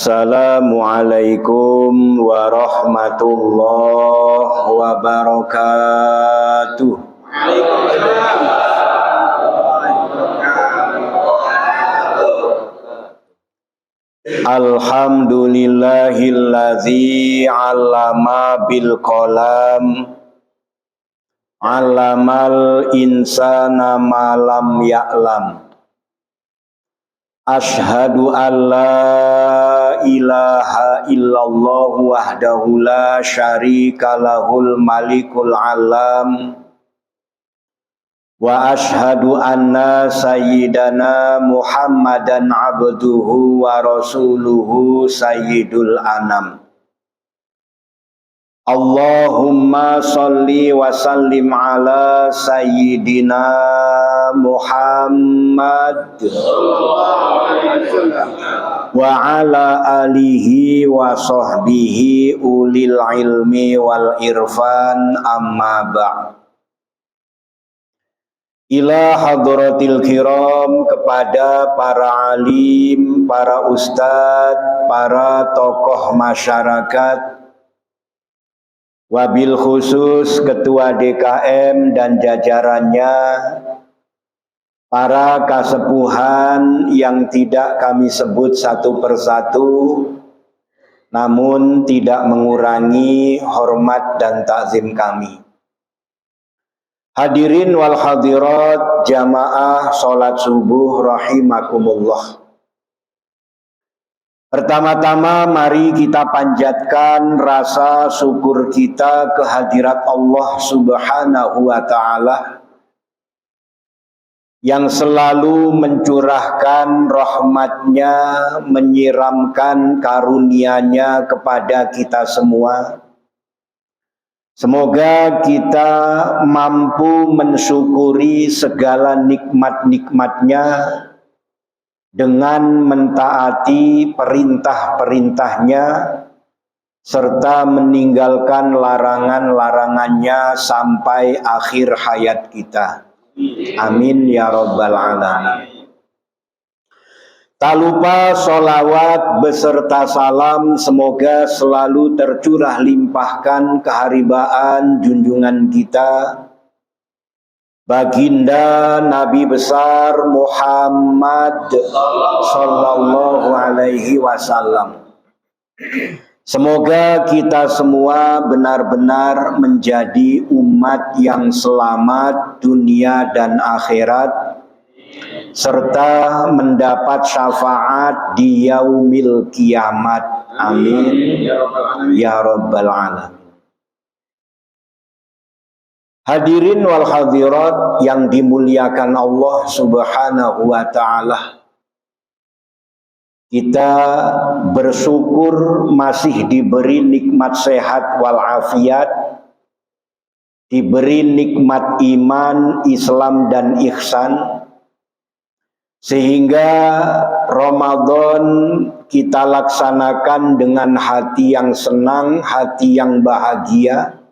Assalamualaikum warahmatullahi wabarakatuh. Alhamdulillahilladzi 'allama bil qalam 'allamal insana ma lam ya'lam. Ashhadu an la ilaha illallah wahdahu la syarika lahul malikul alam wa ashhadu anna sayyidana Muhammadan abduhu wa rasuluhu sayyidul anam. Allahumma salli wa sallim ala sayyidina Muhammad wa ala alihi wa sahbihi ulil ilmi wal irfan amma ba'd. Ila hadratil kiram, kepada para alim, para ustadz, para tokoh masyarakat, wabil khusus ketua DKM dan jajarannya, para kasepuhan yang tidak kami sebut satu persatu, namun tidak mengurangi hormat dan takzim kami. Hadirin wal hadirat jamaah sholat subuh rahimakumullah. Pertama-tama mari kita panjatkan rasa syukur kita kehadirat Allah Subhanahu wa ta'ala yang selalu mencurahkan rahmatnya, menyiramkan karunia-Nya kepada kita semua. Semoga kita mampu mensyukuri segala nikmat-nikmat-Nya dengan mentaati perintah-perintahnya serta meninggalkan larangan-larangannya sampai akhir hayat kita. Amin ya rabbal alamin. Tak lupa sholawat beserta salam semoga selalu tercurah limpahkan keharibaan junjungan kita Baginda Nabi besar Muhammad sallallahu alaihi wasallam. Semoga kita semua benar-benar menjadi umat yang selamat dunia dan akhirat, serta mendapat syafaat di yaumil kiamat. Amin ya rabbal alamin. Hadirin wal hadirat yang dimuliakan Allah Subhanahu wa ta'ala, kita bersyukur masih diberi nikmat sehat wal afiat, diberi nikmat iman, Islam dan ihsan, sehingga Ramadan kita laksanakan dengan hati yang senang, hati yang bahagia,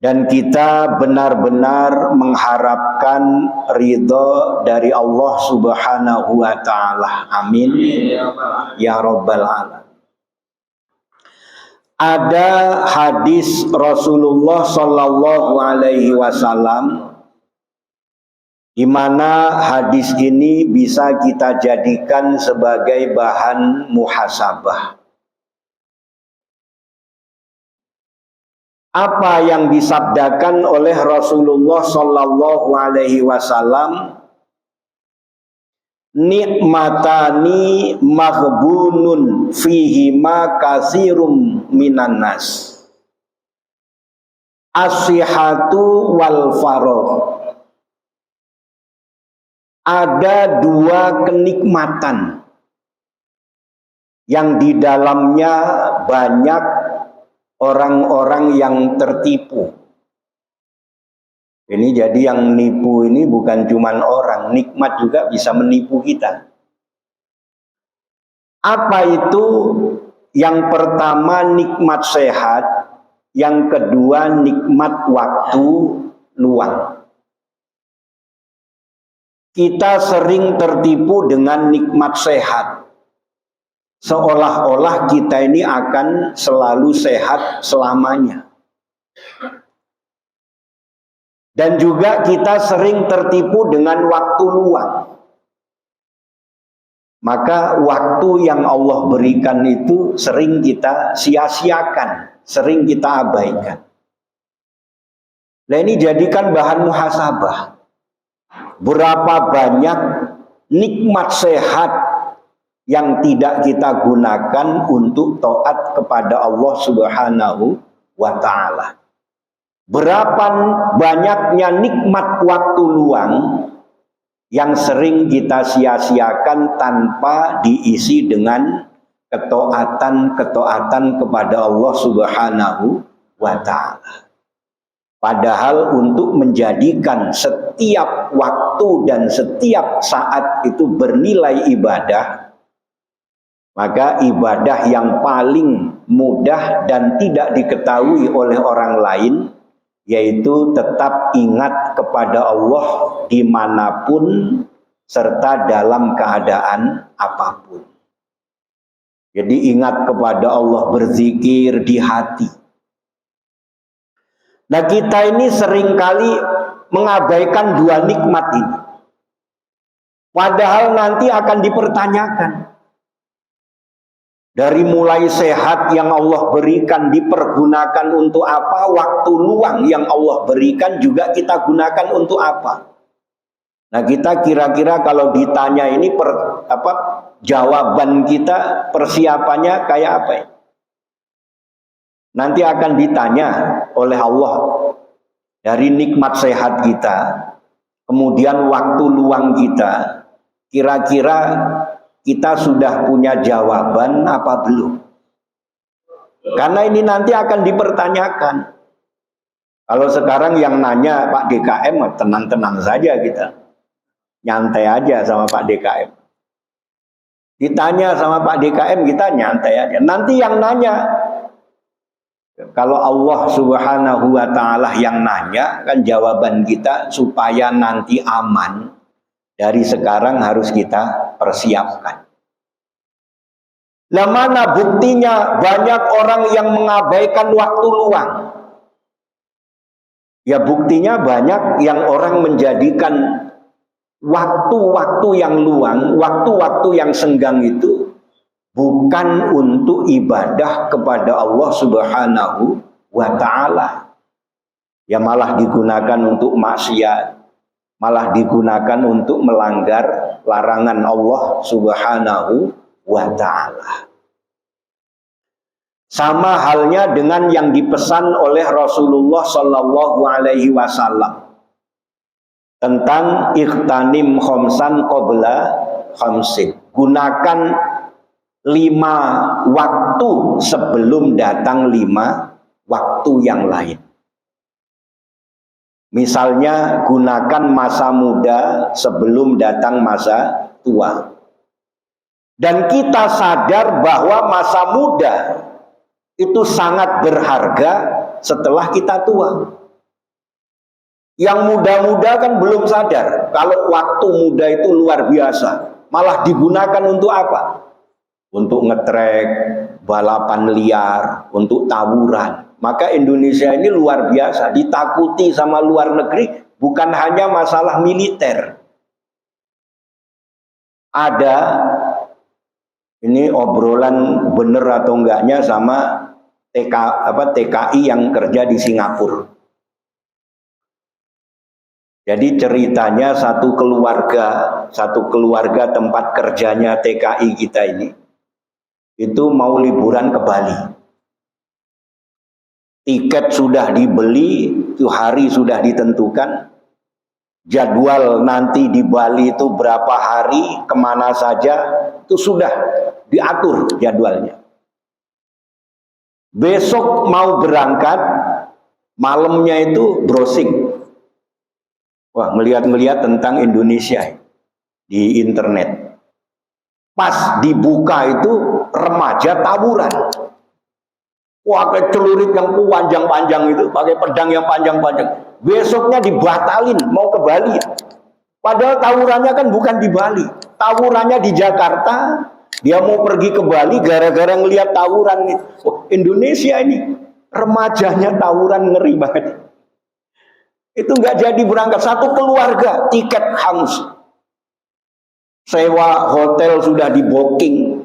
dan kita benar-benar mengharapkan ridho dari Allah Subhanahu wa ta'ala. Amin ya rabbal alamin. Ada hadis Rasulullah sallallahu alaihi wasallam di mana hadis ini bisa kita jadikan sebagai bahan muhasabah. Apa yang disabdakan oleh Rasulullah sallallahu alaihi wasallam? Nikmatani maghbunun fihima katsirum minan nas. As-sihhatu wal faragh. Ada dua kenikmatan yang di dalamnya banyak orang-orang yang tertipu. Ini jadi yang nipu ini bukan cuman orang, nikmat juga bisa menipu kita. Apa itu? Yang pertama nikmat sehat, yang kedua nikmat waktu luang. Kita sering tertipu dengan nikmat sehat. seolah-olah kita ini akan selalu sehat selamanya. Dan juga kita sering tertipu dengan waktu luang. Maka waktu yang Allah berikan itu sering kita sia-siakan, sering kita abaikan. Nah, ini jadikan bahan muhasabah. Berapa banyak nikmat sehat yang tidak kita gunakan untuk taat kepada Allah Subhanahu wa ta'ala. Berapa banyaknya nikmat waktu luang yang sering kita sia-siakan tanpa diisi dengan ketaatan kepada Allah Subhanahu wa ta'ala. Padahal untuk menjadikan setiap waktu dan setiap saat itu bernilai ibadah, maka ibadah yang paling mudah dan tidak diketahui oleh orang lain, yaitu tetap ingat kepada Allah dimanapun serta dalam keadaan apapun. Jadi ingat kepada Allah, berzikir di hati. Nah, kita ini seringkali mengabaikan dua nikmat ini. Padahal nanti akan dipertanyakan. Dari mulai sehat yang Allah berikan dipergunakan untuk apa, waktu luang yang Allah berikan juga kita gunakan untuk apa. Nah, kita kira-kira kalau ditanya ini jawaban kita, persiapannya kayak apa ya? Nanti akan ditanya oleh Allah dari nikmat sehat kita, kemudian waktu luang kita, kira-kira kita sudah punya jawaban apa belum? Karena ini nanti akan dipertanyakan. Kalau sekarang yang nanya Pak DKM, tenang-tenang saja kita. Nyantai aja sama Pak DKM. Ditanya sama Pak DKM, kita nyantai aja. Nanti yang nanya, kalau Allah Subhanahu wa ta'ala yang nanya, kan jawaban kita supaya nanti aman, dari sekarang harus kita persiapkan. Nah, mana buktinya banyak orang yang mengabaikan waktu luang? Ya, buktinya banyak yang orang menjadikan waktu-waktu yang luang, waktu-waktu yang senggang itu bukan untuk ibadah kepada Allah Subhanahu wa ta'ala. Ya, malah digunakan untuk maksiat, malah digunakan untuk melanggar larangan Allah Subhanahu wa ta'ala. Sama halnya dengan yang dipesan oleh Rasulullah Sallallahu Alaihi Wasallam tentang ikhtanim khamsan qabla khamsin. Gunakan 5 waktu sebelum datang 5 waktu yang lain. Misalnya gunakan masa muda sebelum datang masa tua. Dan kita sadar bahwa masa muda itu sangat berharga setelah kita tua. Yang muda-muda kan belum sadar kalau waktu muda itu luar biasa. Malah digunakan untuk apa? Untuk ngetrek, balapan liar, untuk tawuran. Maka Indonesia ini luar biasa, ditakuti sama luar negeri, bukan hanya masalah militer. Ada, ini obrolan bener atau enggaknya sama TKI yang kerja di Singapura. Jadi ceritanya satu keluarga tempat kerjanya TKI kita ini, itu mau liburan ke Bali. Tiket sudah dibeli, itu hari sudah ditentukan. Jadwal nanti di Bali itu berapa hari, kemana saja, itu sudah diatur jadwalnya. Besok mau berangkat, malamnya itu browsing. Wah, ngelihat tentang Indonesia di internet. Pas dibuka itu remaja tawuran. Wah, pakai celurit yang panjang-panjang itu, pakai pedang yang panjang-panjang. Besoknya dibatalin, mau ke Bali. Padahal tawurannya kan bukan di Bali. Tawurannya di Jakarta, Dia mau pergi ke Bali gara-gara ngelihat tawuran nih. Oh, Indonesia ini remajanya tawuran, ngeri banget. Itu nggak jadi berangkat, satu keluarga tiket hangus. Sewa hotel sudah di booking.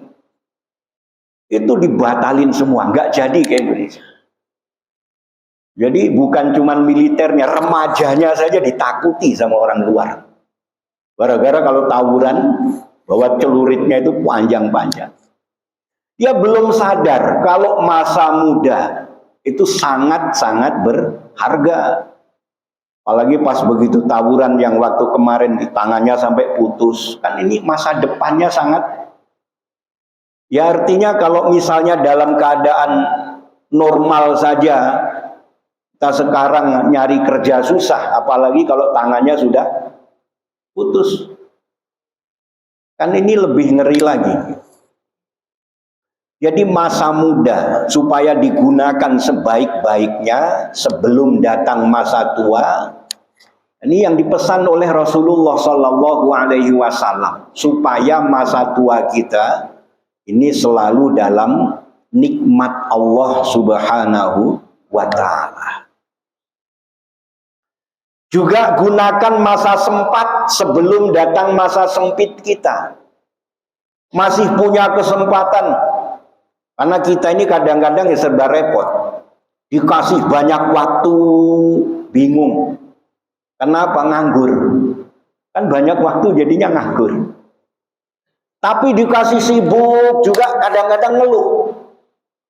Itu dibatalin semua, nggak jadi ke Indonesia. Jadi bukan cuma militernya, remajanya saja ditakuti sama orang luar. Gara-gara kalau tawuran, bahwa celuritnya itu panjang-panjang. Dia belum sadar kalau masa muda itu sangat-sangat berharga. Apalagi pas begitu tawuran yang waktu kemarin di tangannya sampai putus. Kan ini masa depannya sangat. Ya artinya kalau misalnya dalam keadaan normal saja, kita sekarang nyari kerja susah, apalagi kalau tangannya sudah putus. Kan ini lebih ngeri lagi. Jadi masa muda supaya digunakan sebaik-baiknya sebelum datang masa tua. Ini yang dipesan oleh Rasulullah Sallallahu Alaihi Wasallam, supaya masa tua kita ini selalu dalam nikmat Allah Subhanahu wa Ta'ala. Juga gunakan masa sempat sebelum datang masa sempit kita. Masih punya kesempatan. Karena kita ini kadang-kadang ya serba repot. Dikasih banyak waktu, bingung. Kenapa? Nganggur. Kan banyak waktu jadinya nganggur. Tapi dikasih sibuk juga kadang-kadang ngeluh.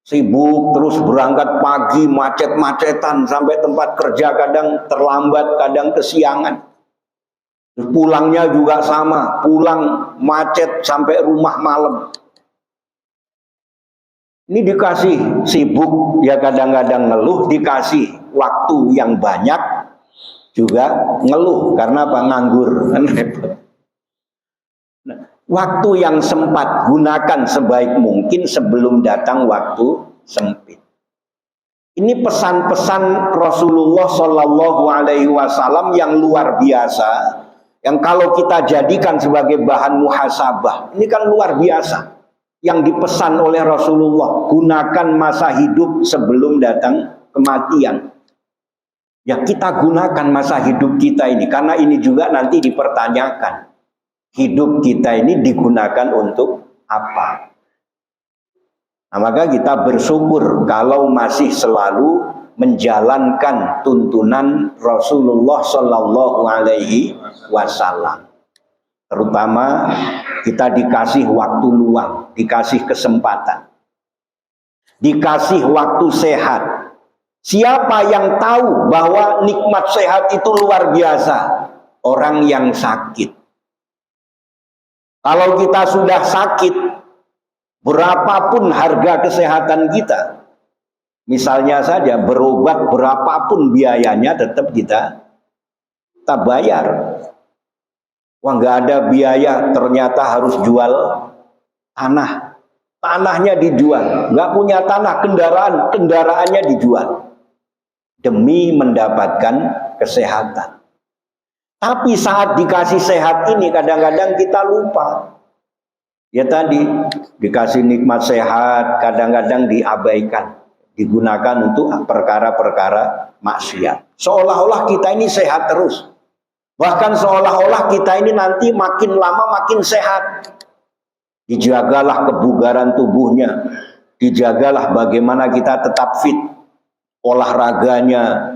Sibuk terus berangkat pagi, macet-macetan sampai tempat kerja, kadang terlambat, kadang kesiangan. Pulangnya juga sama, pulang macet sampai rumah malam. Ini dikasih sibuk, ya kadang-kadang ngeluh, dikasih waktu yang banyak juga ngeluh karena apa? Nganggur, kan repot. Waktu yang sempat gunakan sebaik mungkin sebelum datang waktu sempit. Ini pesan-pesan Rasulullah Shallallahu Alaihi Wasallam yang luar biasa, yang kalau kita jadikan sebagai bahan muhasabah, ini kan luar biasa. Yang dipesan oleh Rasulullah, gunakan masa hidup sebelum datang kematian. Ya kita gunakan masa hidup kita ini, karena ini juga nanti dipertanyakan. Hidup kita ini digunakan untuk apa? Nah, maka kita bersyukur kalau masih selalu menjalankan tuntunan Rasulullah Shallallahu Alaihi Wasallam. Terutama kita dikasih waktu luang, dikasih kesempatan, dikasih waktu sehat. Siapa yang tahu bahwa nikmat sehat itu luar biasa? Orang yang sakit. Kalau kita sudah sakit, berapapun harga kesehatan kita, misalnya saja berobat berapapun biayanya, tetap kita bayar. Wah, nggak ada biaya, ternyata harus jual tanah. Tanahnya dijual, nggak punya tanah, kendaraannya dijual demi mendapatkan kesehatan. Tapi saat dikasih sehat ini kadang-kadang kita lupa. Ya tadi dikasih nikmat sehat, kadang-kadang diabaikan, digunakan untuk perkara-perkara maksiat. Seolah-olah kita ini sehat terus. Bahkan seolah-olah kita ini nanti makin lama makin sehat. Dijagalah kebugaran tubuhnya, dijagalah bagaimana kita tetap fit, olahraganya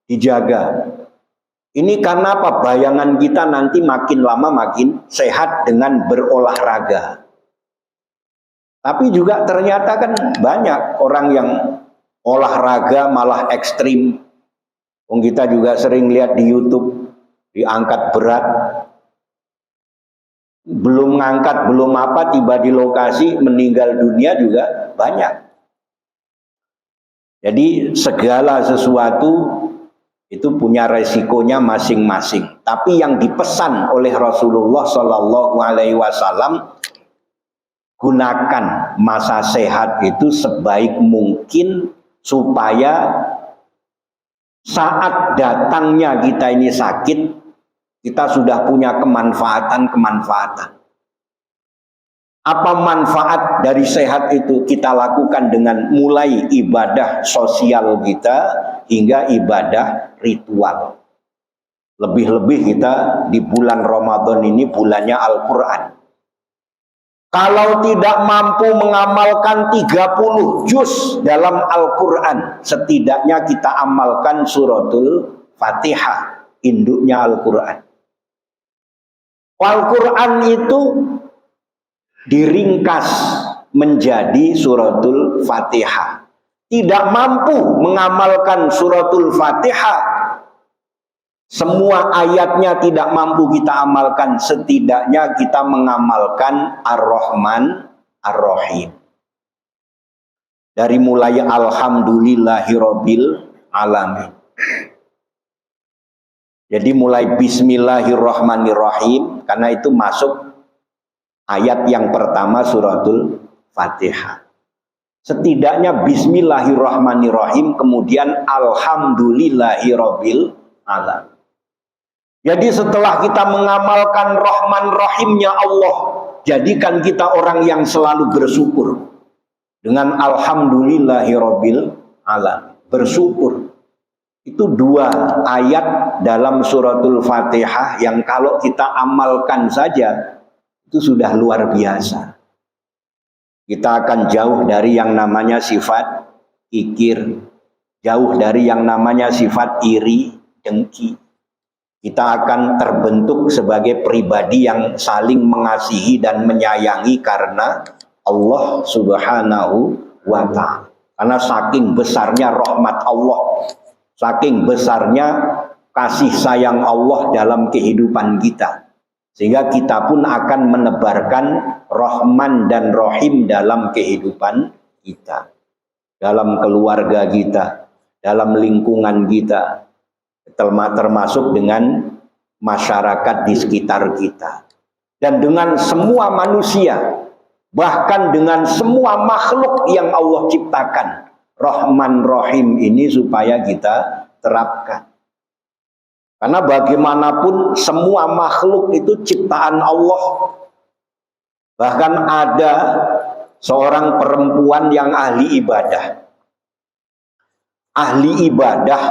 dijaga. Ini karena apa? Bayangan kita nanti makin lama makin sehat dengan berolahraga. Tapi juga ternyata kan banyak orang yang olahraga malah ekstrim. Kita juga sering lihat di YouTube, diangkat berat, belum ngangkat, belum apa, tiba di lokasi meninggal dunia juga banyak. Jadi segala sesuatu itu punya resikonya masing-masing. Tapi yang dipesan oleh Rasulullah Shallallahu Alaihi Wasallam, gunakan masa sehat itu sebaik mungkin supaya saat datangnya kita ini sakit, kita sudah punya kemanfaatan-kemanfaatan. Apa manfaat dari sehat itu? Kita lakukan dengan mulai ibadah sosial kita hingga ibadah ritual. Lebih-lebih kita di bulan Ramadan ini bulannya Al-Quran. Kalau tidak mampu mengamalkan 30 juz dalam Al-Quran, setidaknya kita amalkan suratul Fatihah, induknya Al-Quran. Al-Quran itu diringkas menjadi suratul Fatihah. Tidak mampu mengamalkan suratul Fatihah, semua ayatnya tidak mampu kita amalkan, setidaknya kita mengamalkan Ar-Rahman Ar-Rahim. Dari mulai Alhamdulillahirabbil alamin. Jadi mulai Bismillahirrahmanirrahim, karena itu masuk ayat yang pertama suratul Fatihah. Setidaknya Bismillahirrahmanirrahim, kemudian Alhamdulillahirabbil alamin. Jadi setelah kita mengamalkan Rahman Rahimnya Allah, jadikan kita orang yang selalu bersyukur dengan Alhamdulillahirabbil alamin. Bersyukur. Itu 2 ayat dalam suratul Fatihah yang kalau kita amalkan saja itu sudah luar biasa. Kita akan jauh dari yang namanya sifat kikir, jauh dari yang namanya sifat iri, dengki. Kita akan terbentuk sebagai pribadi yang saling mengasihi dan menyayangi karena Allah Subhanahu wa ta'ala. Karena saking besarnya rahmat Allah, saking besarnya kasih sayang Allah dalam kehidupan kita, sehingga kita pun akan menebarkan Rahman dan Rahim dalam kehidupan kita, dalam keluarga kita, dalam lingkungan kita, termasuk dengan masyarakat di sekitar kita, dan dengan semua manusia, bahkan dengan semua makhluk yang Allah ciptakan. Rahman Rahim ini supaya kita terapkan. Karena bagaimanapun semua makhluk itu ciptaan Allah. Bahkan ada seorang perempuan yang ahli ibadah. Ahli ibadah,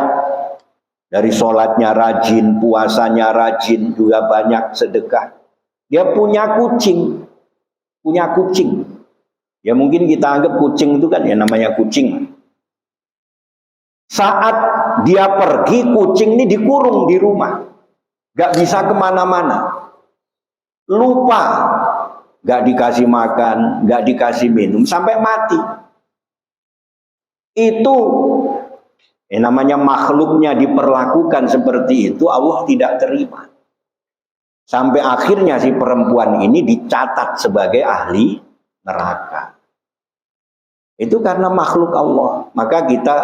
dari sholatnya rajin, puasanya rajin, juga banyak sedekah. Dia punya kucing. Punya kucing. Ya mungkin kita anggap kucing itu kan ya namanya kucing. Saat dia pergi, kucing ini dikurung di rumah, gak bisa kemana-mana, lupa, gak dikasih makan, gak dikasih minum, sampai mati. Itu namanya makhluknya diperlakukan seperti itu, Allah tidak terima. Sampai akhirnya si perempuan ini dicatat sebagai ahli neraka. Itu karena makhluk Allah. Maka kita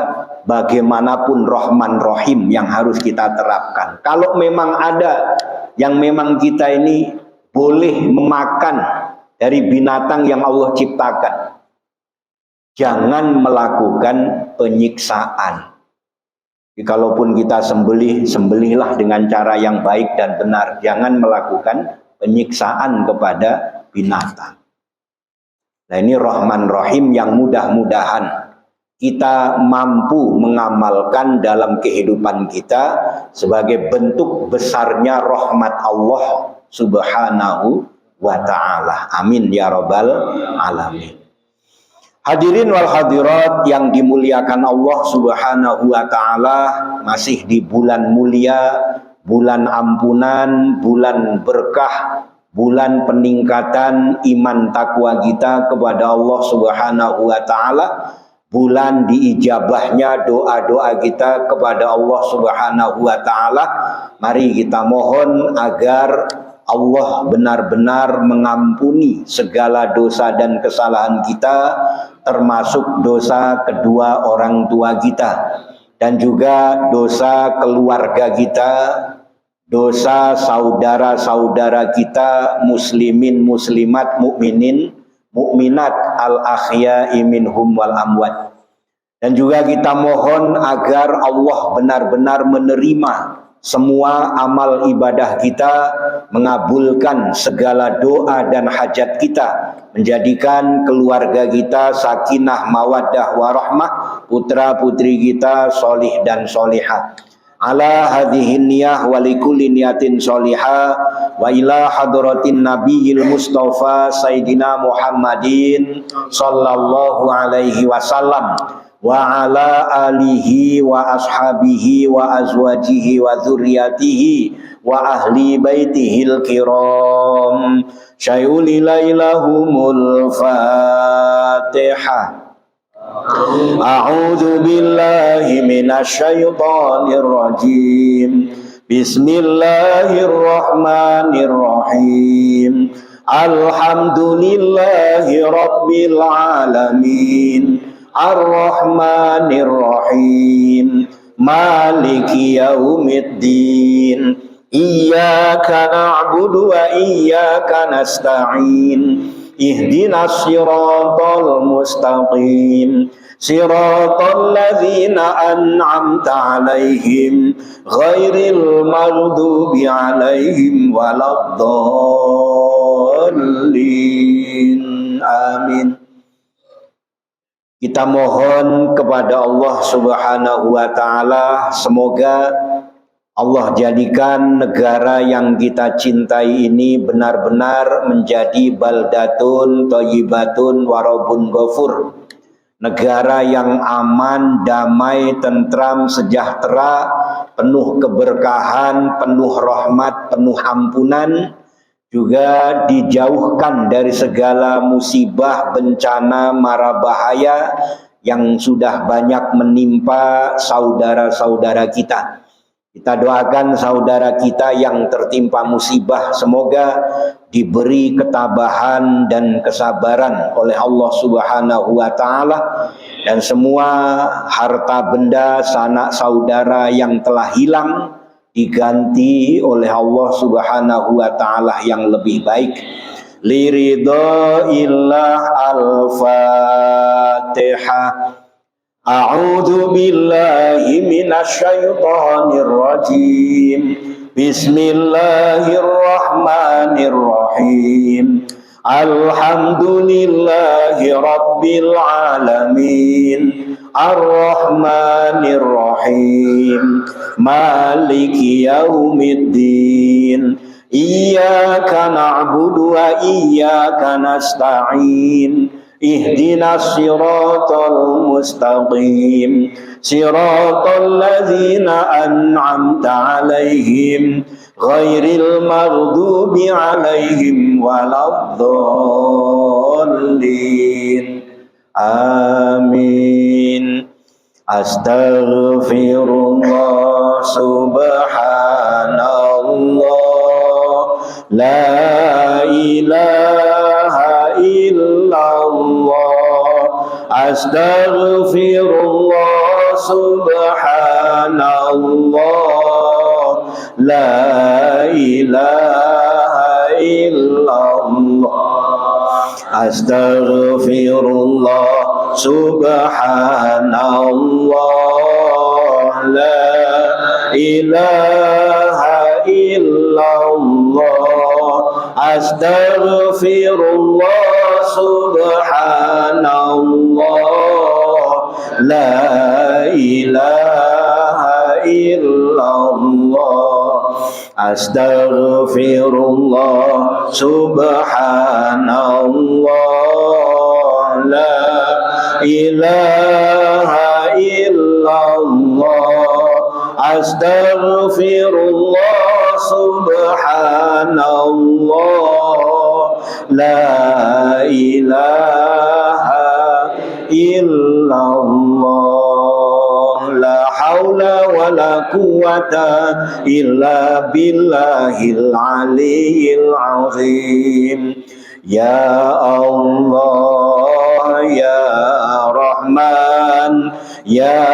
bagaimanapun Rahman Rahim yang harus kita terapkan. Kalau memang ada yang memang kita ini boleh memakan dari binatang yang Allah ciptakan, jangan melakukan penyiksaan. Jadi, kalaupun kita sembelihlah dengan cara yang baik dan benar. Jangan melakukan penyiksaan kepada binatang. Nah, ini Rahman Rahim yang mudah-mudahan kita mampu mengamalkan dalam kehidupan kita sebagai bentuk besarnya rahmat Allah Subhanahu wa ta'ala. Amin ya rabbal alamin. Hadirin wal hadirat yang dimuliakan Allah Subhanahu wa ta'ala, masih di bulan mulia, bulan ampunan, bulan berkah, bulan peningkatan iman takwa kita kepada Allah Subhanahu wa ta'ala, bulan diijabahnya doa-doa kita kepada Allah Subhanahu wa ta'ala. Mari kita mohon agar Allah benar-benar mengampuni segala dosa dan kesalahan kita, termasuk dosa kedua orang tua kita, dan juga dosa keluarga kita, dosa saudara-saudara kita, muslimin, muslimat, mukminin, mukminat, al-ahya'i minhum wal amwat. Dan juga kita mohon agar Allah benar-benar menerima semua amal ibadah kita, mengabulkan segala doa dan hajat kita, menjadikan keluarga kita sakinah mawaddah warahmah, putra putri kita solih dan solihah. Ala hadhihi niyah wa likulli niyatin solihah wa ila hadratin nabiyil mustafa sayyidina Muhammadin sallallahu alaihi wasallam wa ala alihi wa ashabihi wa azwajihi wa dzurriyyatihi wa ahli baitihil kiram syayuli lailahumul fatihah. A'udzu billahi minasyaitonir rajim. Bismillahirrahmanirrahim. Alhamdulillahi rabbil alamin. Ar-Rahmanir Rahim. Maliki yaumiddin. Iyyaka na'budu wa iyyaka nasta'in. Ihdinas siratal mustaqim siratal ladzina an'amta 'alaihim ghairil maghdubi 'alaihim waladdallin. Amin. Kita mohon kepada Allah Subhanahu wa taala, semoga Allah jadikan negara yang kita cintai ini benar-benar menjadi baldatun thayyibatun warabun ghafur. Negara yang aman, damai, tentram, sejahtera, penuh keberkahan, penuh rahmat, penuh ampunan, juga dijauhkan dari segala musibah, bencana, mara bahaya yang sudah banyak menimpa saudara-saudara kita. Kita doakan saudara kita yang tertimpa musibah, semoga diberi ketabahan dan kesabaran oleh Allah Subhanahu wa taala, dan semua harta benda sanak saudara yang telah hilang diganti oleh Allah Subhanahu wa taala yang lebih baik. Liridhaillah al-Fatihah. A'udzu billahi minasyaitonir rajim. Bismillahirrahmanirrahim. Alhamdulillahi rabbil alamin. Ar-Rahmanir Rahim. Maliki yaumiddin. Iyyaka na'budu wa iyyaka nasta'in. Ihdinas siratal mustaqim siratal ladzina an'amta 'alaihim ghairil maghdubi 'alaihim waladdallin. Amin. Astaghfirullah subhanallah la ilaha illallah. Astaghfirullah subhanallah la ilaha illallah. Astaghfirullah subhanallah la ilaha illallah. Astaghfirullah subhanallah la ilaha illallah. Astaghfirullah subhanallah la ilaha illallah. Astaghfirullah subhanallah la ilaha illallah. La haula wa la quwata illa billahil aliyyil azim. Ya Allah, ya Rahman, ya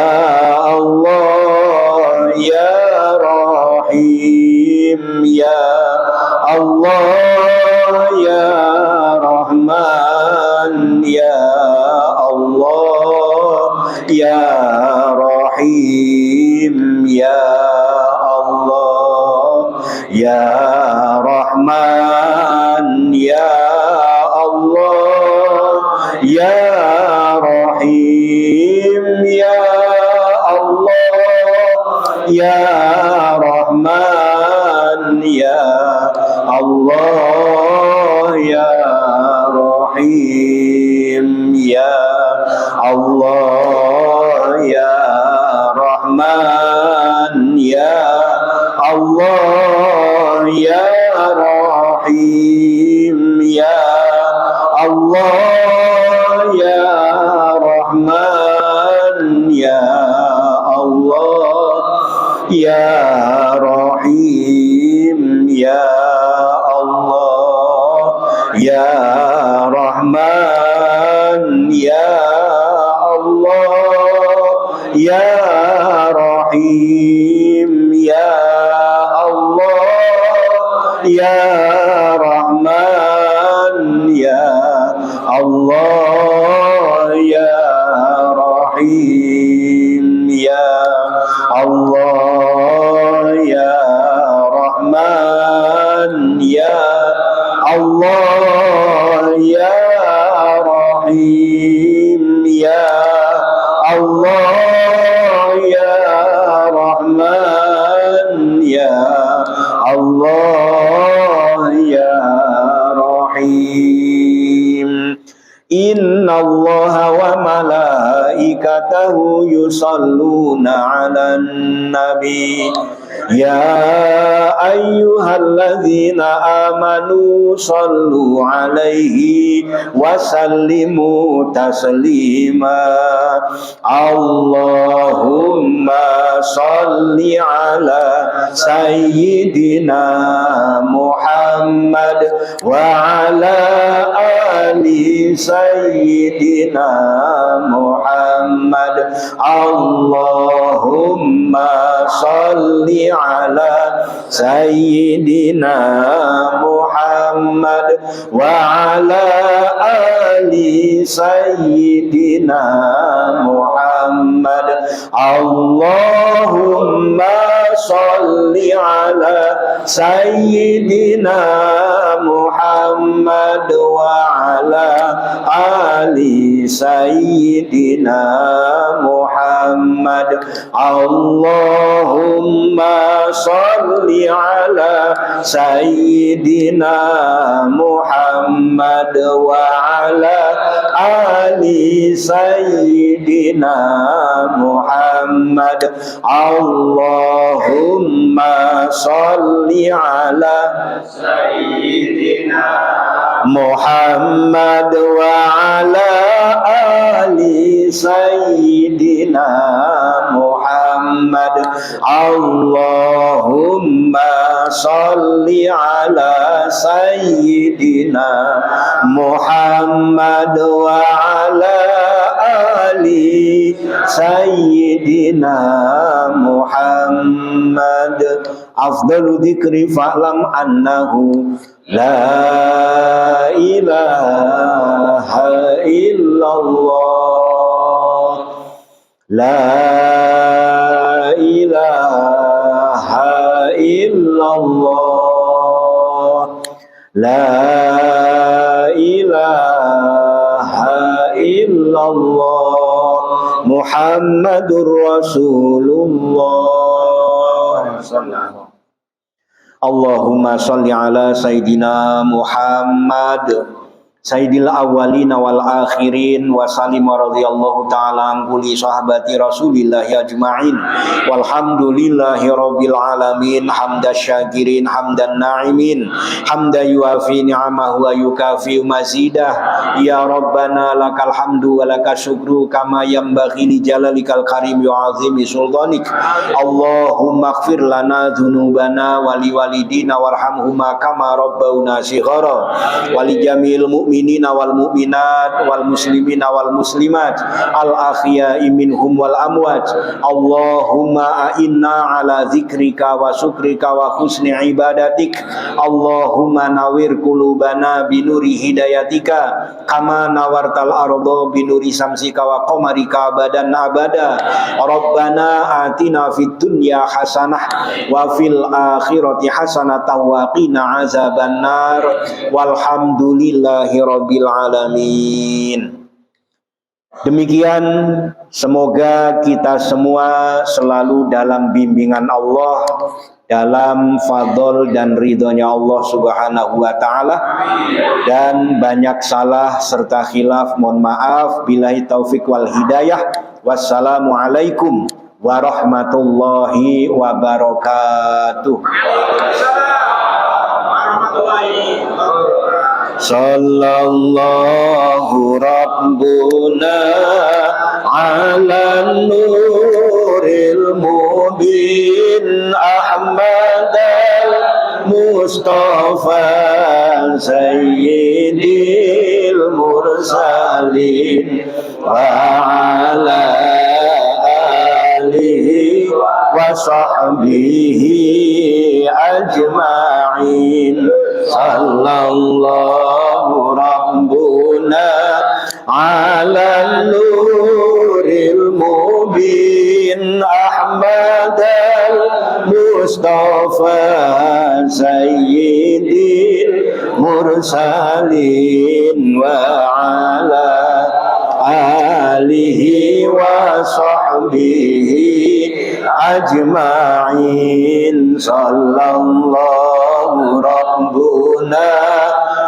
Allah, ya Rahim, ya Allah, ya Rahman, ya Allah, ya Rahim, ya Allah. ya Rahman ya Allah ya Rahim ya Allah ya Rahman ya Allah ya Rahim ya Allah ya Rahman ya Allah ya Rahim ya Allah ya Rahman ya Allah ya Rahim ya Allah ya Rahman ya Allah ya Rahim ya Allah ya Rahman ya Allah ya Rahim ya Allah ya Rahman ya Allah ya Rahim. Inna Allaha wa malaikatahu yusalluna 'alan nabi ya ayyuhalladzina amanu sallu 'alaihi wa sallimu taslima. Allahumma salli 'ala sayyidina Muhammad wa 'ala ali sayyidina Muhammad. Allahumma salli ala sayyidina Muhammad wa ala ali sayyidina Muhammad. Allahumma salli ala sayyidina Muhammad wa ala ali sayyidina Muhammad. Allahumma salli ala sayyidina Muhammad wa ala ali sayyidina Muhammad. Allahumma salli ala sayyidina Muhammad wa ala ali sayyidina Muhammad. Allahumma salli ala sayyidina Muhammad wa ala ali sayyidina Muhammad. Afdalu dzikri fa'lam annahu la ilaha illallah, la ilaha illallah, la ilaha illallah, Muhammadur Rasulullah. Allahumma salli ala Sayyidina Muhammad Sayyidil awwalina wal akhirin wa salim radhiyallahu ta'ala an kulli sahabati Rasulillah ajma'in walhamdulillahi rabbil alamin hamdan syakirin hamdan na'imin hamdan yuafi ni'amahu wa yukafi mazidah. Ya Rabbana lakal hamdu wa lakas syukru kama yanbaghi li jalalikal karim wa azimi sultanik. Allahumma ighfir lana dzunubana wa liwalidina warhamhuma kama rabbauna shighara wa li jamil mu'minina wal mu'minat wal muslimina wal muslimat al ahya'i minhum wal amwat. Allahumma a'inna ala dzikrika wa syukrika wa husni ibadatik. Allahumma nawir qulubana binuri hidayatika kama nawartal arda binuri samsika wa qamarika abadan abada. Rabbana atina fid dunya hasanah wa fil akhirati hasanah wa qina azabannar walhamdulillahi rabbil alamin. Demikian, semoga kita semua selalu dalam bimbingan Allah, dalam fadl dan ridhonya Allah subhanahu wa ta'ala, dan banyak salah serta khilaf mohon maaf. Billahi taufiq wal hidayah. Wassalamualaikum warahmatullahi wabarakatuh. Sallallahu rabbuna ala nuril mubin Ahmad al-Mustafa sayyidil mursalin wa ala alihi wa sahbihi ajma'in. Sallallahu rabbuna ala nuril mubin Ahmad al-Mustafa sayyidil mursalin wa ala alihi wa sahbihi ajma'in. Sallallahu rabbuna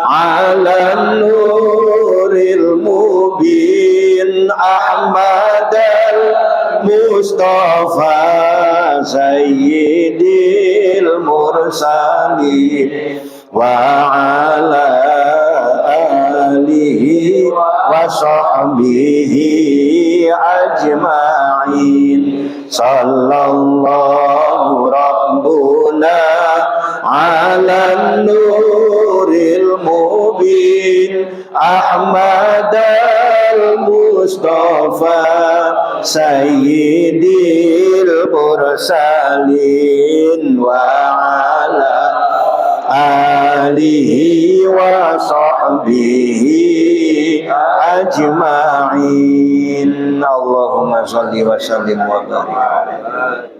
ala nuril mubin Ahmad al-Mustafa sayyidil mursalin wa ala alihi wa sahbihi ajma'in. Sallallahu rabbuna ala nuril mubin Ahmad al-Mustafa sayyidil mursalin wa ala alihi wa sahbihi ajma'in. Allahumma shalli wa sallim wa barik.